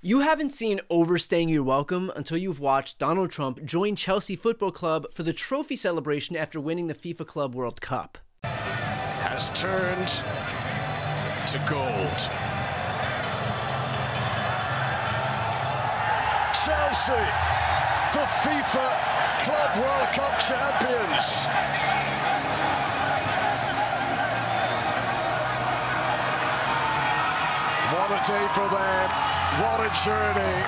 You haven't seen overstaying your welcome until you've watched Donald Trump join Chelsea Football Club for the trophy celebration after winning the FIFA Club World Cup. Has turned to gold. Chelsea, the FIFA Club World Cup champions. What a day for them, what a journey,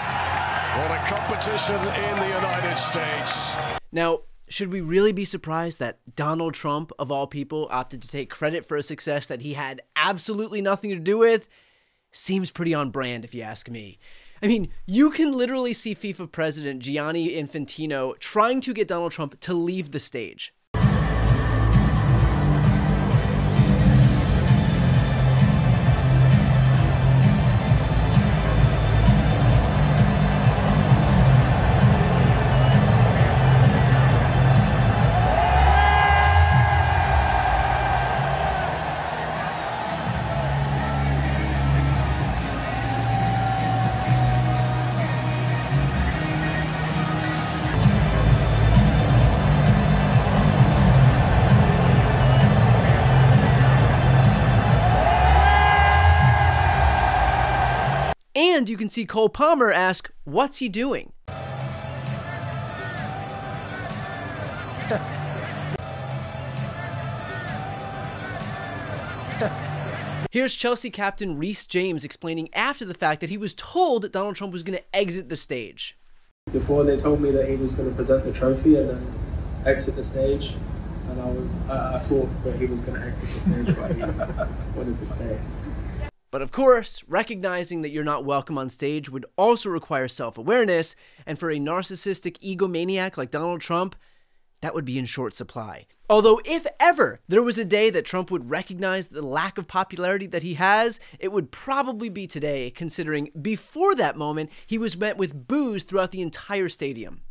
what a competition in the United States. Now, should we really be surprised that Donald Trump, of all people, opted to take credit for a success that he had absolutely nothing to do with? Seems pretty on brand, if you ask me. I mean, you can literally see FIFA President Gianni Infantino trying to get Donald Trump to leave the stage. And you can see Cole Palmer ask, what's he doing? Here's Chelsea captain Reece James explaining after the fact that he was told Donald Trump was going to exit the stage. Before they told me that he was going to present the trophy and then exit the stage, and I thought that he was going to exit the stage, but he wanted to stay. But of course, recognizing that you're not welcome on stage would also require self-awareness, and for a narcissistic egomaniac like Donald Trump, that would be in short supply. Although if ever there was a day that Trump would recognize the lack of popularity that he has, it would probably be today, considering before that moment, he was met with boos throughout the entire stadium.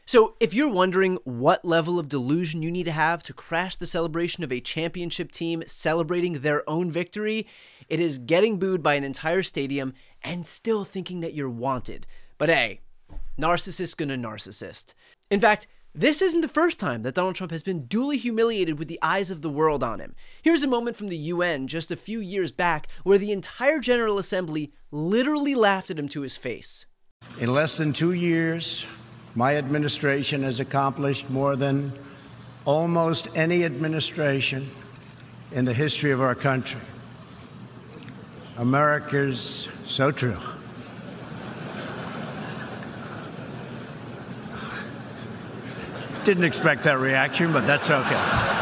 So if you're wondering what level of delusion you need to have to crash the celebration of a championship team celebrating their own victory, it is getting booed by an entire stadium and still thinking that you're wanted. But hey, narcissist gonna narcissist. In fact, this isn't the first time that Donald Trump has been duly humiliated with the eyes of the world on him. Here's a moment from the UN just a few years back where the entire General Assembly literally laughed at him to his face. In less than 2 years, my administration has accomplished more than almost any administration in the history of our country. America's so true. Didn't expect that reaction, but that's okay.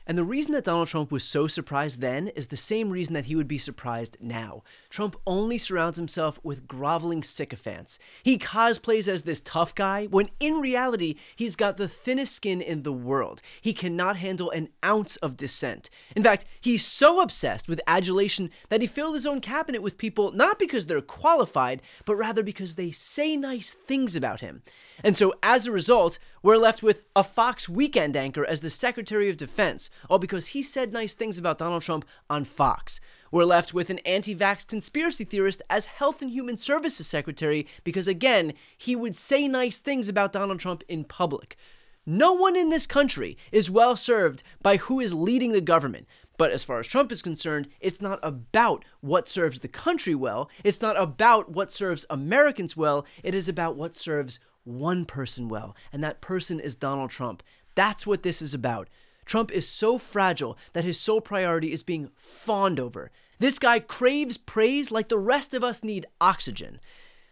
And the reason that Donald Trump was so surprised then is the same reason that he would be surprised now. Trump only surrounds himself with groveling sycophants. He cosplays as this tough guy when in reality, he's got the thinnest skin in the world. He cannot handle an ounce of dissent. In fact, he's so obsessed with adulation that he filled his own cabinet with people not because they're qualified, but rather because they say nice things about him. And so as a result, we're left with a Fox weekend anchor as the Secretary of Defense, all because he said nice things about Donald Trump on Fox. We're left with an anti-vax conspiracy theorist as Health and Human Services Secretary because, again, he would say nice things about Donald Trump in public. No one in this country is well served by who is leading the government. But as far as Trump is concerned, it's not about what serves the country well. It's not about what serves Americans well. It is about what serves one person well. And that person is Donald Trump. That's what this is about. Trump is so fragile that his sole priority is being fawned over. This guy craves praise like the rest of us need oxygen.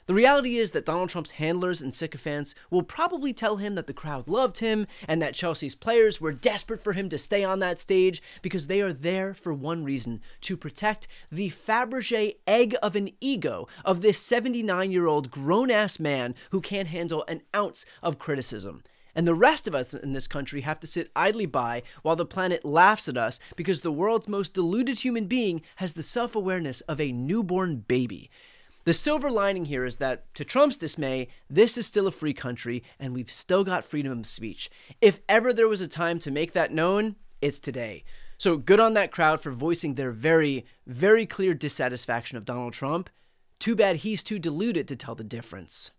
The reality is that Donald Trump's handlers and sycophants will probably tell him that the crowd loved him and that Chelsea's players were desperate for him to stay on that stage because they are there for one reason: to protect the Fabergé egg of an ego of this 79-year-old grown-ass man who can't handle an ounce of criticism. And the rest of us in this country have to sit idly by while the planet laughs at us because the world's most deluded human being has the self-awareness of a newborn baby. The silver lining here is that, to Trump's dismay, this is still a free country and we've still got freedom of speech. If ever there was a time to make that known, it's today. So good on that crowd for voicing their very, very clear dissatisfaction of Donald Trump. Too bad he's too deluded to tell the difference.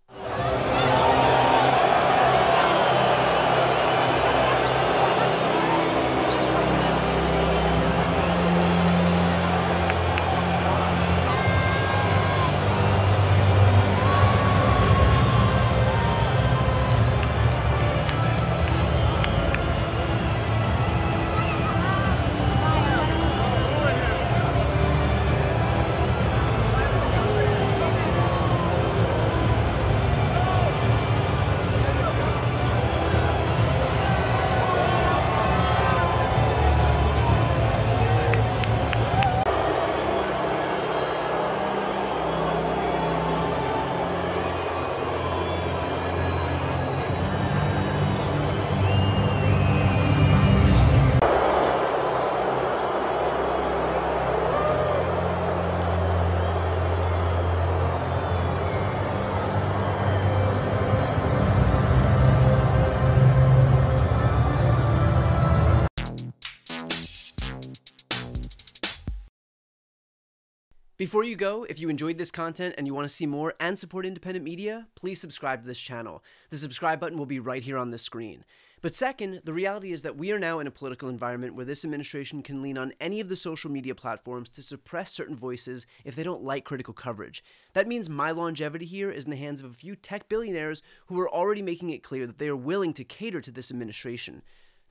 Before you go, if you enjoyed this content and you want to see more and support independent media, please subscribe to this channel. The subscribe button will be right here on the screen. But second, the reality is that we are now in a political environment where this administration can lean on any of the social media platforms to suppress certain voices if they don't like critical coverage. That means my longevity here is in the hands of a few tech billionaires who are already making it clear that they are willing to cater to this administration.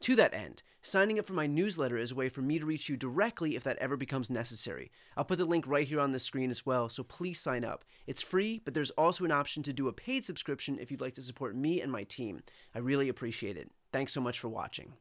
To that end, signing up for my newsletter is a way for me to reach you directly if that ever becomes necessary. I'll put the link right here on the screen as well, so please sign up. It's free, but there's also an option to do a paid subscription if you'd like to support me and my team. I really appreciate it. Thanks so much for watching.